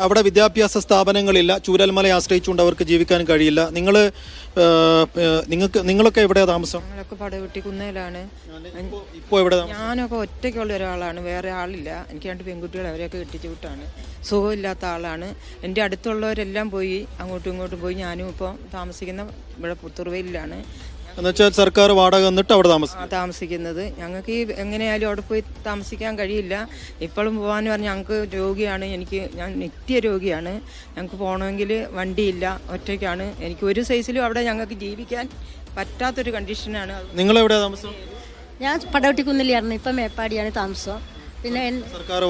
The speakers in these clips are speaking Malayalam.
അവിടെ വിദ്യാഭ്യാസ സ്ഥാപനങ്ങളില്ല, ചൂരൽമലയെ ആശ്രയിച്ചുകൊണ്ട് അവർക്ക് ജീവിക്കാൻ കഴിയില്ല. നിങ്ങളൊക്കെ എവിടെയാണ് താമസം? ഞങ്ങളൊക്കെ പടവെട്ടി കുന്നേലാണ്. ഇപ്പോൾ എവിടെ? ഞാനൊക്കെ ഒറ്റയ്ക്കുള്ള ഒരാളാണ്, വേറെ ആളില്ല. എനിക്ക് 2 പെൺകുട്ടികൾ, അവരെയൊക്കെ കെട്ടിച്ചു വിട്ടാണ്. സുഖമില്ലാത്ത ആളാണ്. എൻ്റെ അടുത്തുള്ളവരെല്ലാം പോയി, അങ്ങോട്ടും ഇങ്ങോട്ടും പോയി. ഞാനും ഇപ്പോൾ താമസിക്കുന്ന ഇവിടെ പുത്തുറുവയിലാണ്. എന്നുവെച്ചാൽ സർക്കാർ വാടക തന്നിട്ട് അവിടെ താമസിക്കുന്നത്. ഞങ്ങൾക്ക് ഈ എങ്ങനെയായാലും അവിടെ പോയി താമസിക്കാൻ കഴിയില്ല. ഇപ്പോഴും പോകാമെന്ന് പറഞ്ഞാൽ ഞങ്ങൾക്ക് രോഗിയാണ്, ഞാൻ നിത്യ രോഗിയാണ്. ഞങ്ങൾക്ക് പോകണമെങ്കിൽ വണ്ടിയില്ല, ഒറ്റയ്ക്കാണ്. എനിക്ക് ഒരു സൈസിലും അവിടെ ഞങ്ങൾക്ക് ജീവിക്കാൻ പറ്റാത്തൊരു കണ്ടീഷനാണ്. നിങ്ങളെവിടെയാണ് താമസം? ഞാൻ പടവട്ടിക്കുന്നിലാണ്, ഇപ്പം മേപ്പാടിയാണ് താമസം. പിന്നെ സർക്കാർ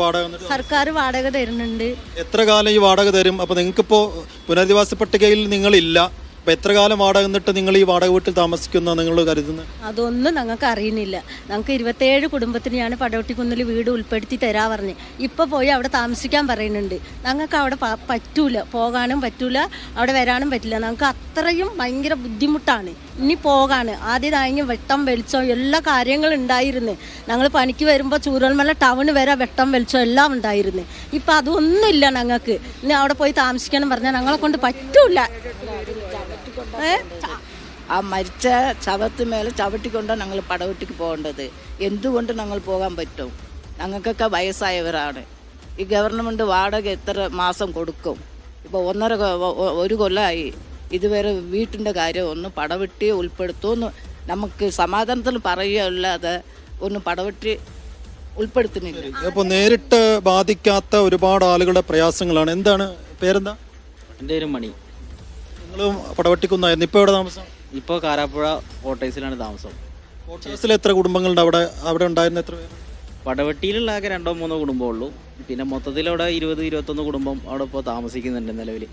വാടക തരുന്നുണ്ട്. എത്ര കാലം ഈ വാടക തരും? അപ്പോൾ നിങ്ങൾക്കിപ്പോൾ പുനരധിവാസ പട്ടികയിൽ നിങ്ങളില്ല. അപ്പോൾ എത്ര കാലം വാടക എന്നിട്ട് നിങ്ങൾ ഈ വാടക വീട്ടിൽ താമസിക്കുന്ന നിങ്ങൾ കരുതുന്നത്? അതൊന്നും ഞങ്ങൾക്ക് അറിയുന്നില്ല. ഞങ്ങൾക്ക് 27 കുടുംബത്തിനെയാണ് പടവട്ടിക്കുന്നിൽ വീട് ഉൾപ്പെടുത്തി തരാ പറഞ്ഞ്. ഇപ്പോൾ പോയി അവിടെ താമസിക്കാൻ പറയുന്നുണ്ട്. ഞങ്ങൾക്ക് അവിടെ പറ്റൂല, പോകാനും പറ്റൂല, അവിടെ വരാനും പറ്റില്ല. ഞങ്ങൾക്ക് അത്രയും ഭയങ്കര ബുദ്ധിമുട്ടാണ്. ഇനി പോകാണ് ആദ്യമായെങ്കിൽ വെട്ടം വെളിച്ചം എല്ലാ കാര്യങ്ങളും ഉണ്ടായിരുന്നു. ഞങ്ങൾ പണിക്ക് വരുമ്പോൾ ചൂരൽമല ടൗണ് വരെ വെട്ടം വെളിച്ചം എല്ലാം ഉണ്ടായിരുന്നു. ഇപ്പം അതൊന്നുമില്ല ഞങ്ങൾക്ക്. ഇനി അവിടെ പോയി താമസിക്കണം പറഞ്ഞാൽ ഞങ്ങളെ കൊണ്ട് പറ്റൂല. ആ മരിച്ച ശവത്തുമേലെ ചവിട്ടിക്കൊണ്ടാണ് ഞങ്ങൾ പടവെട്ടിക്ക് പോകേണ്ടത്. എന്തുകൊണ്ട് ഞങ്ങൾ പോകാൻ പറ്റും? ഞങ്ങൾക്കൊക്കെ വയസ്സായവരാണ്. ഈ ഗവൺമെൻറ് വാടക എത്ര മാസം കൊടുക്കും? ഇപ്പോൾ 1 കൊല്ലമായി ഇതുവരെ വീട്ടിൻ്റെ കാര്യം ഒന്ന് പടവെട്ടി ഉൾപ്പെടുത്തുമെന്ന് നമുക്ക് സമാധാനത്തിൽ പറയുകയല്ലാതെ ഒന്ന് പടവെട്ടി ഉൾപ്പെടുത്തുന്നില്ല. അപ്പോൾ നേരിട്ട് ബാധിക്കാത്ത ഒരുപാട് ആളുകളുടെ പ്രയാസങ്ങളാണ്. എന്താണ് പേരെന്താ? എൻ്റെ പേര് മണി. നിങ്ങളും പടവട്ടിക്കുന്നായിരുന്നു. ഇപ്പോൾ എവിടെ താമസം? ഇപ്പോൾ കാരാപ്പുഴ കോട്ടേഴ്സിലാണ് താമസം. കോട്ടേഴ്സിൽ എത്ര കുടുംബങ്ങളുണ്ട്? അവിടെ ഉണ്ടായിരുന്ന എത്ര പേര്? പടവട്ടിയിലുള്ള ആകെ 2-3 കുടുംബമുള്ളൂ. പിന്നെ മൊത്തത്തിലവിടെ 20-21 കുടുംബം അവിടെ ഇപ്പോൾ താമസിക്കുന്നുണ്ട് നിലവിൽ.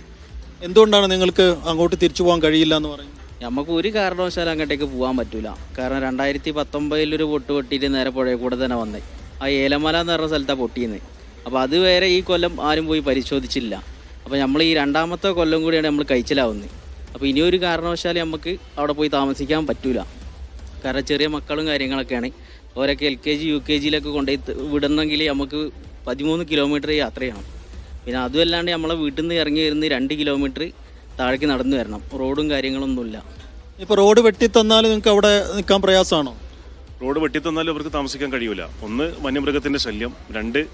എന്തുകൊണ്ടാണ് നിങ്ങൾക്ക് അങ്ങോട്ട് തിരിച്ചു പോകാൻ കഴിയില്ല എന്ന് പറയുന്നത്? നമുക്ക് ഒരു കാരണവശാലും അങ്ങോട്ടേക്ക് പോകാൻ പറ്റൂല. കാരണം 2019 ഒരു പൊട്ട് പൊട്ടിയിട്ട് നേരെ പുഴയിൽ കൂടെ തന്നെ വന്നേ. ആ ഏലമല എന്ന് പറഞ്ഞ സ്ഥലത്താണ് പൊട്ടിയെന്ന്. അപ്പോൾ അത് വേറെ ഈ കൊല്ലം ആരും പോയി പരിശോധിച്ചില്ല. അപ്പോൾ നമ്മൾ ഈ 2ാമത്തെ കൊല്ലം കൂടിയാണ് നമ്മൾ കഴിച്ചിലാവുന്നത്. അപ്പോൾ ഇനിയൊരു കാരണവശാലും നമുക്ക് അവിടെ പോയി താമസിക്കാൻ പറ്റൂല. കാരണം ചെറിയ മക്കളും കാര്യങ്ങളൊക്കെയാണ്. അവരൊക്കെ LKG UKGയിലൊക്കെ കൊണ്ടുപോയി വിടണമെങ്കിൽ നമുക്ക് 13 കിലോമീറ്റർ യാത്ര ചെയ്യണം. പിന്നെ അതുമല്ലാണ്ട് നമ്മളെ വീട്ടിൽ നിന്ന് ഇറങ്ങി വരുന്ന 2 കിലോമീറ്റർ താഴേക്ക് നടന്നു വരണം. റോഡും കാര്യങ്ങളൊന്നുമില്ല. ഇപ്പോൾ റോഡ് വെട്ടിത്തന്നാൽ നിങ്ങൾക്ക് അവിടെ നിൽക്കാൻ പ്രയാസമാണോ? റോഡ് വെട്ടിത്തന്നാലും അവർക്ക് താമസിക്കാൻ കഴിയൂല. 1 വന്യമൃഗത്തിൻ്റെ ശല്യം, 2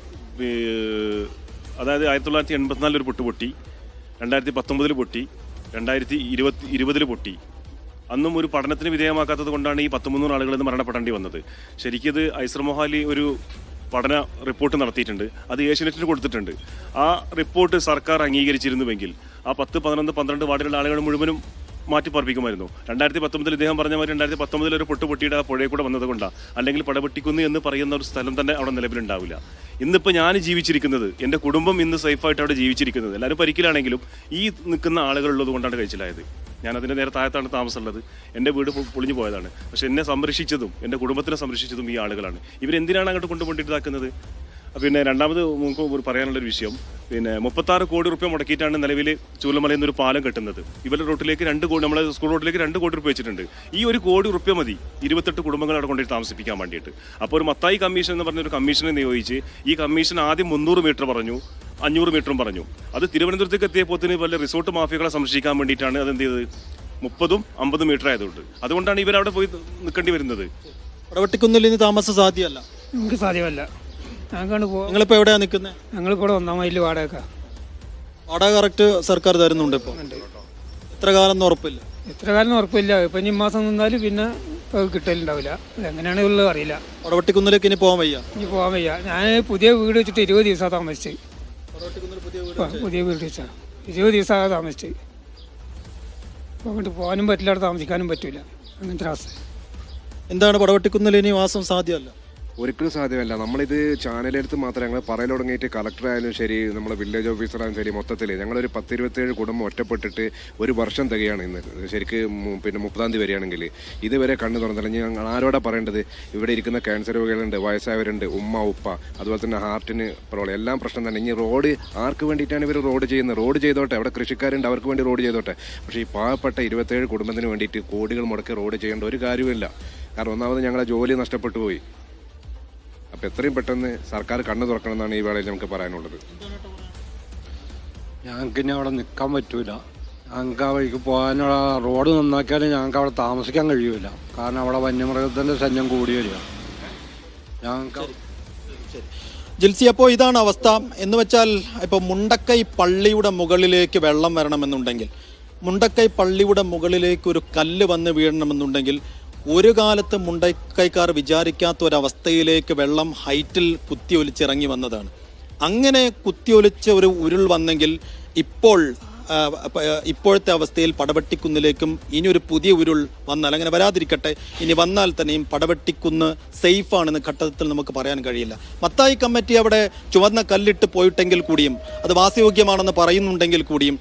അതായത് 1984 ഒരു പൊട്ട് പൊട്ടി, 2019 പൊട്ടി, 2020 പൊട്ടി. അന്നും ഒരു പഠനത്തിന് വിധേയമാക്കാത്തത് കൊണ്ടാണ് ഈ 13 ആളുകൾ ഇന്ന് മരണപ്പെടേണ്ടി വന്നത്. ശരിക്കും ഐസർ മൊഹാലി ഒരു പഠന റിപ്പോർട്ട് നടത്തിയിട്ടുണ്ട്. അത് ഏഷ്യാനെറ്റിന് കൊടുത്തിട്ടുണ്ട്. ആ റിപ്പോർട്ട് സർക്കാർ അംഗീകരിച്ചിരുന്നുവെങ്കിൽ ആ 10, 11, 12 വാർഡിലുള്ള ആളുകൾ മുഴുവനും മാറ്റിപ്പാർപ്പിക്കുമായിരുന്നു. 2019 ഇദ്ദേഹം പറഞ്ഞ മാതിരി 2019 ഒരു പൊട്ട് പൊട്ടിയുടെ ആ പുഴയിൽ കൂടെ വന്നത് കൊണ്ടാണ്. അല്ലെങ്കിൽ പടവെട്ടിക്കുന്ന് എന്ന് പറയുന്ന ഒരു സ്ഥലം തന്നെ അവിടെ നിലവിലുണ്ടാവില്ല. ഇന്നിപ്പോൾ ഞാൻ ജീവിച്ചിരിക്കുന്നത്, എൻ്റെ കുടുംബം ഇന്ന് സേഫായിട്ട് അവിടെ ജീവിച്ചിരിക്കുന്നത്, എല്ലാവരും പരിക്കിലാണെങ്കിലും ഈ നിൽക്കുന്ന ആളുകളുള്ളത് കൊണ്ടാണ് കഴിച്ചിലായത്. ഞാൻ അതിൻ്റെ നേരെ താഴത്താണ് താമസമുള്ളത്. എൻ്റെ വീട് പൊളിഞ്ഞു പോയതാണ്. പക്ഷെ എന്നെ സംരക്ഷിച്ചതും എൻ്റെ കുടുംബത്തിനെ സംരക്ഷിച്ചതും ഈ ആളുകളാണ്. ഇവരെന്തിനാണ് അങ്ങോട്ട് കൊണ്ടുപോയിട്ട് ഇതാക്കുന്നത്? പിന്നെ രണ്ടാമത് നമുക്ക് പറയാനുള്ളൊരു വിഷയം, 36 കോടി റുപ്യ മുടക്കിയിട്ടാണ് നിലവിൽ ചൂരൽമലയിൽ നിന്നൊരു പാലം കെട്ടുന്നത്. ഇവരുടെ റോട്ടിലേക്ക് 2 കോടി, നമ്മളെ സ്കൂൾ റോഡിലേക്ക് 2 കോടി റുപ്യ വെച്ചിട്ടുണ്ട്. ഈ 1 കോടി റുപ്യ മതി 28 കുടുംബങ്ങൾ അവിടെ കൊണ്ടുപോയി താമസിപ്പിക്കാൻ വേണ്ടിയിട്ട്. അപ്പോൾ ഒരു മത്തായി കമ്മീഷൻ എന്ന് പറഞ്ഞൊരു കമ്മീഷനെ നിയോഗിച്ച് ഈ കമ്മീഷൻ ആദ്യം 300 മീറ്റർ പറഞ്ഞു, 500 മീറ്ററും പറഞ്ഞു. അത് തിരുവനന്തപുരത്തേക്ക് എത്തിയപ്പോത്തിന് വല്ല റിസോർട്ട് മാഫിയകളെ സംരക്ഷിക്കാൻ വേണ്ടിയിട്ടാണ് അതെന്ത് ചെയ്തത്, 30ഉം 50 മീറ്റർ ആയതുകൊണ്ട്. അതുകൊണ്ടാണ് ഇവരവിടെ പോയി നിൽക്കേണ്ടി വരുന്നത്. പടവട്ടിക്കുന്നിൽ ഇനി താമസം സാധ്യമല്ല. നമുക്ക് സാധ്യമല്ല. നിങ്ങളിപ്പോൾ എവിടെയാണ് നിൽക്കുന്നത്? ഞങ്ങളിപ്പോൾ 1-ാം മൈലിൽ വാടക കറക്റ്റ് സർക്കാർ തരുന്നുണ്ട്. ഇപ്പോൾ എത്ര കാലം എന്ന് ഉറപ്പില്ല. എത്ര കാലം ഉറപ്പില്ല. ഇപ്പം ഇനി മാസം നിന്നാലും പിന്നെ കിട്ടലുണ്ടാവില്ല. എങ്ങനെയാണ് ഉള്ളത് അറിയില്ല. പടവട്ടിക്കുന്നിലേക്ക് ഇനി പോകാൻ വയ്യ. ഞാൻ പുതിയ വീട് വെച്ചിട്ട് 20 ദിവസമാണ് താമസിച്ചത്. പുതിയ വീട് വെച്ചാൽ 20 ദിവസമാണ് താമസിച്ചത്. അപ്പോൾ അങ്ങോട്ട് പോകാനും പറ്റില്ല, അവിടെ താമസിക്കാനും പറ്റില്ല. അങ്ങനത്തെ അവസ്ഥ. എന്താണ് പടവട്ടിക്കുന്നിൽ ഇനി വാസം സാധ്യമല്ല? ഒരിക്കലും സാധ്യമല്ല. നമ്മളിത് ചാനലെടുത്ത് മാത്രമേ ഞങ്ങൾ പറയൽ തുടങ്ങിയിട്ട് കളക്ടറായാലും ശരി, നമ്മളെ വില്ലേജ് ഓഫീസറായാലും ശരി, മൊത്തത്തിൽ ഞങ്ങളൊരു 10-27 കുടുംബം ഒറ്റപ്പെട്ടിട്ട് 1 വർഷം തികയാണ് ഇന്ന്. ശരിക്കും പിന്നെ 30-ാം തീയതി വരികയാണെങ്കിൽ ഇതുവരെ കണ്ണ് തുറന്നില്ല. ഞങ്ങൾ ആരോടാ പറയേണ്ടത്? ഇവിടെ ഇരിക്കുന്ന ക്യാൻസർ രോഗികളുണ്ട്, വയസ്സായവരുണ്ട്, ഉമ്മ ഉപ്പ, അതുപോലെ തന്നെ ഹാർട്ടിന് പ്രോബ്ലം, എല്ലാം പ്രശ്നം തന്നെ. ഇനി റോഡ് ആർക്ക് വേണ്ടിയിട്ടാണ് ഇവർ റോഡ് ചെയ്യുന്നത്? റോഡ് ചെയ്തോട്ടെ, അവിടെ കൃഷിക്കാരുണ്ട്, അവർക്ക് വേണ്ടി റോഡ് ചെയ്തോട്ടെ. പക്ഷേ ഈ പാവപ്പെട്ട 27 കുടുംബത്തിന് വേണ്ടിയിട്ട് കോടികൾ മുടക്കി റോഡ് ചെയ്യേണ്ട ഒരു കാര്യമില്ല. കാരണം ഒന്നാമത് ഞങ്ങളെ ജോലി നഷ്ടപ്പെട്ടു പോയി. അപ്പോൾ എത്രയും പെട്ടെന്ന് സർക്കാർ കണ്ണു തുറക്കണം എന്നാണ് ഈ വേളയിൽ നമുക്ക് പറയാനുള്ളത്. ഞങ്ങൾക്ക് ഇനി അവിടെ നിൽക്കാൻ പറ്റൂല. ഞങ്ങൾക്ക് ആ വഴിക്ക് പോകാനുള്ള റോഡ് നന്നാക്കിയാലും ഞങ്ങൾക്ക് അവിടെ താമസിക്കാൻ കഴിയൂല. കാരണം അവിടെ വന്യമൃഗത്തിൻ്റെ ശല്യം കൂടി വരിക. ഞങ്ങൾക്ക് ജിൽസി, അപ്പോൾ ഇതാണ് അവസ്ഥ എന്ന് വെച്ചാൽ ഇപ്പോൾ മുണ്ടക്കൈ പള്ളിയുടെ മുകളിലേക്ക് വെള്ളം വരണമെന്നുണ്ടെങ്കിൽ, മുണ്ടക്കൈ പള്ളിയുടെ മുകളിലേക്ക് ഒരു കല്ല് വന്ന് വീഴണമെന്നുണ്ടെങ്കിൽ ഒരു കാലത്ത് മുണ്ടക്കൈക്കാർ വിചാരിക്കാത്ത ഒരവസ്ഥയിലേക്ക് വെള്ളം ഹൈറ്റിൽ കുത്തിയൊലിച്ചിറങ്ങി വന്നതാണ്. അങ്ങനെ കുത്തിയൊലിച്ച ഒരു ഉരുൾ വന്നെങ്കിൽ ഇപ്പോഴത്തെ അവസ്ഥയിൽ പടവെട്ടിക്കുന്നിലേക്കും ഇനി ഒരു പുതിയ ഉരുൾ വന്നാൽ, അങ്ങനെ വരാതിരിക്കട്ടെ, ഇനി വന്നാൽ തന്നെയും പടവെട്ടിക്കുന്ന് സേഫാണെന്ന് ഘട്ടത്തിൽ നമുക്ക് പറയാൻ കഴിയില്ല. മത്തായി കമ്മിറ്റി അവിടെ ചുവന്ന കല്ലിട്ട് പോയിട്ടെങ്കിൽ കൂടിയും, അത് വാസയോഗ്യമാണെന്ന് പറയുന്നുണ്ടെങ്കിൽ കൂടിയും,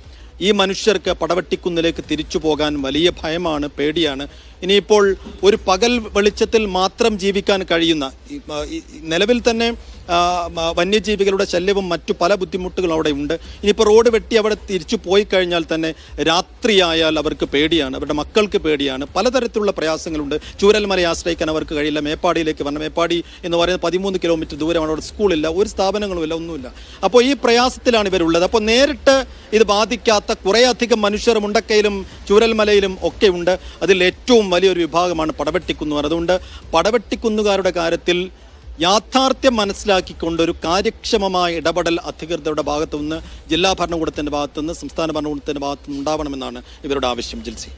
ഈ മനുഷ്യർക്ക് പടവെട്ടിക്കുന്നിലേക്ക് തിരിച്ചു പോകാൻ വലിയ ഭയമാണ്, പേടിയാണ്. ഇനിയിപ്പോൾ ഒരു പകൽ വെളിച്ചത്തിൽ മാത്രം ജീവിക്കാൻ കഴിയുന്ന, നിലവിൽ തന്നെ വന്യജീവികളുടെ ശല്യവും മറ്റു പല ബുദ്ധിമുട്ടുകളും അവിടെ ഉണ്ട്. ഇനിയിപ്പോൾ റോഡ് വെട്ടി അവിടെ തിരിച്ചു പോയി കഴിഞ്ഞാൽ തന്നെ രാത്രിയായാൽ അവർക്ക് പേടിയാണ്, അവരുടെ മക്കൾക്ക് പേടിയാണ്, പലതരത്തിലുള്ള പ്രയാസങ്ങളുണ്ട്. ചൂരൽമലയെ ആശ്രയിക്കാൻ അവർക്ക് കഴിയില്ല. മേപ്പാടിയിലേക്ക് വരണം. മേപ്പാടി എന്ന് പറയുന്നത് 13 കിലോമീറ്റർ ദൂരമാണ്. അവിടെ സ്കൂളില്ല, ഒരു സ്ഥാപനങ്ങളുമില്ല, ഒന്നുമില്ല. അപ്പോൾ ഈ പ്രയാസത്തിലാണ് ഇവരുള്ളത്. അപ്പോൾ നേരിട്ട് ഇത് ബാധിക്കാത്ത കുറേയധികം മനുഷ്യർ മുണ്ടക്കയിലും ചൂരൽമലയിലും ഒക്കെ ഉണ്ട്. അതിൽ ഏറ്റവും വലിയൊരു വിഭാഗമാണ് പടവെട്ടിക്കുന്നുകാർ. അതുകൊണ്ട് പടവെട്ടിക്കുന്നുകാരുടെ കാര്യത്തിൽ യാഥാർത്ഥ്യം മനസ്സിലാക്കിക്കൊണ്ട് ഒരു കാര്യക്ഷമമായ ഇടപെടൽ അധികൃതരുടെ ഭാഗത്തുനിന്ന്, ജില്ലാ ഭരണകൂടത്തിൻ്റെ ഭാഗത്തുനിന്ന്, സംസ്ഥാന ഭരണകൂടത്തിൻ്റെ ഭാഗത്തുനിന്ന് ഉണ്ടാവണമെന്നാണ് ഇവരുടെ ആവശ്യം. ജിൽസി,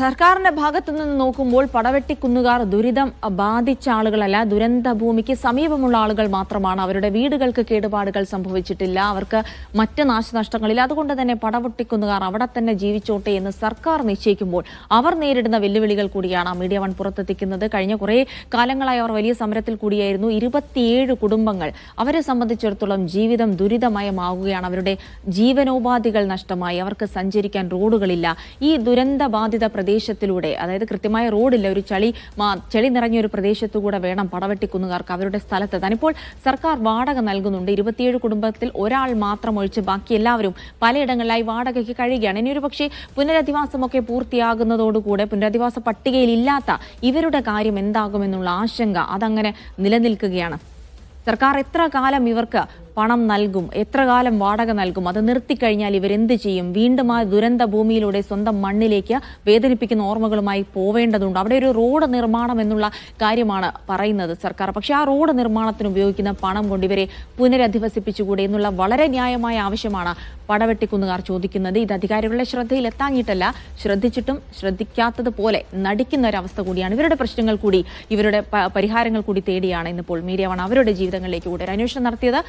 സർക്കാരിന്റെ ഭാഗത്തു നിന്ന് നോക്കുമ്പോൾ പടവെട്ടിക്കുന്നുകാർ ദുരിതം ബാധിച്ച ആളുകളല്ല, ദുരന്ത ഭൂമിക്ക് സമീപമുള്ള ആളുകൾ മാത്രമാണ്. അവരുടെ വീടുകൾക്ക് കേടുപാടുകൾ സംഭവിച്ചിട്ടില്ല, അവർക്ക് മറ്റ് നാശനഷ്ടങ്ങളില്ല. അതുകൊണ്ട് തന്നെ പടവെട്ടിക്കുന്നുകാർ അവിടെ തന്നെ ജീവിച്ചോട്ടെ എന്ന് സർക്കാർ നിശ്ചയിക്കുമ്പോൾ അവർ നേരിടുന്ന വെല്ലുവിളികൾ കൂടിയാണ് മീഡിയ വൺ പുറത്തെത്തിക്കുന്നത്. കഴിഞ്ഞ കുറേ കാലങ്ങളായി അവർ വലിയ സമരത്തിൽ കൂടിയായിരുന്നു. 27 കുടുംബങ്ങൾ, അവരെ സംബന്ധിച്ചിടത്തോളം ജീവിതം ദുരിതമയമാവുകയാണ്. അവരുടെ ജീവനോപാധികൾ നഷ്ടമായി, അവർക്ക് സഞ്ചരിക്കാൻ റോഡുകളില്ല. ഈ ദുരന്ത ബാധിത പ്രദേശത്തിലൂടെ, അതായത് കൃത്യമായ റോഡില്ല, ഒരു ചെളി നിറഞ്ഞ ഒരു പ്രദേശത്തുകൂടെ വേണം പടവെട്ടിക്കുന്നുകാർക്ക് അവരുടെ സ്ഥലത്തെത്താൻ. ഇപ്പോൾ സർക്കാർ വാടക നൽകുന്നുണ്ട്. 27 കുടുംബത്തിൽ ഒരാൾ മാത്രം ഒഴിച്ച് ബാക്കി എല്ലാവരും പലയിടങ്ങളിലായി വാടകയ്ക്ക് കഴിയുകയാണ്. ഇനി ഒരു പക്ഷേ പുനരധിവാസമൊക്കെ പൂർത്തിയാകുന്നതോടുകൂടെ പുനരധിവാസ പട്ടികയിൽ ഇല്ലാത്ത ഇവരുടെ കാര്യം എന്താകുമെന്നുള്ള ആശങ്ക അതങ്ങനെ നിലനിൽക്കുകയാണ്. സർക്കാർ എത്ര കാലം ഇവർക്ക് പണം നൽകും, എത്ര കാലം വാടക നൽകും? അത് നിർത്തിക്കഴിഞ്ഞാൽ ഇവരെന്ത് ചെയ്യും? വീണ്ടും ആ ദുരന്ത ഭൂമിയിലൂടെ സ്വന്തം മണ്ണിലേക്ക് വേദനിപ്പിക്കുന്ന ഓർമ്മകളുമായി പോവേണ്ടതുണ്ട്. അവിടെ ഒരു റോഡ് നിർമ്മാണം എന്നുള്ള കാര്യമാണ് പറയുന്നത് സർക്കാർ. പക്ഷേ ആ റോഡ് നിർമ്മാണത്തിന് ഉപയോഗിക്കുന്ന പണം കൊണ്ട് ഇവരെ പുനരധിവസിപ്പിച്ചുകൂടെ എന്നുള്ള വളരെ ന്യായമായ ആവശ്യമാണ് പടവെട്ടിക്കുന്നുകാർ ചോദിക്കുന്നത്. ഇത് അധികാരികളുടെ ശ്രദ്ധയിൽ എത്താഞ്ഞിട്ടല്ല, ശ്രദ്ധിച്ചിട്ടും ശ്രദ്ധിക്കാത്തതുപോലെ നടിക്കുന്ന ഒരവസ്ഥ കൂടിയാണ്. ഇവരുടെ പ്രശ്നങ്ങൾ കൂടി, ഇവരുടെ പരിഹാരങ്ങൾ കൂടി തേടിയാണ് ഇന്നിപ്പോൾ മീഡിയ വൺ അവരുടെ ജീവിതങ്ങളിലേക്ക് കൂടെ ഒരു അന്വേഷണം നടത്തിയത്.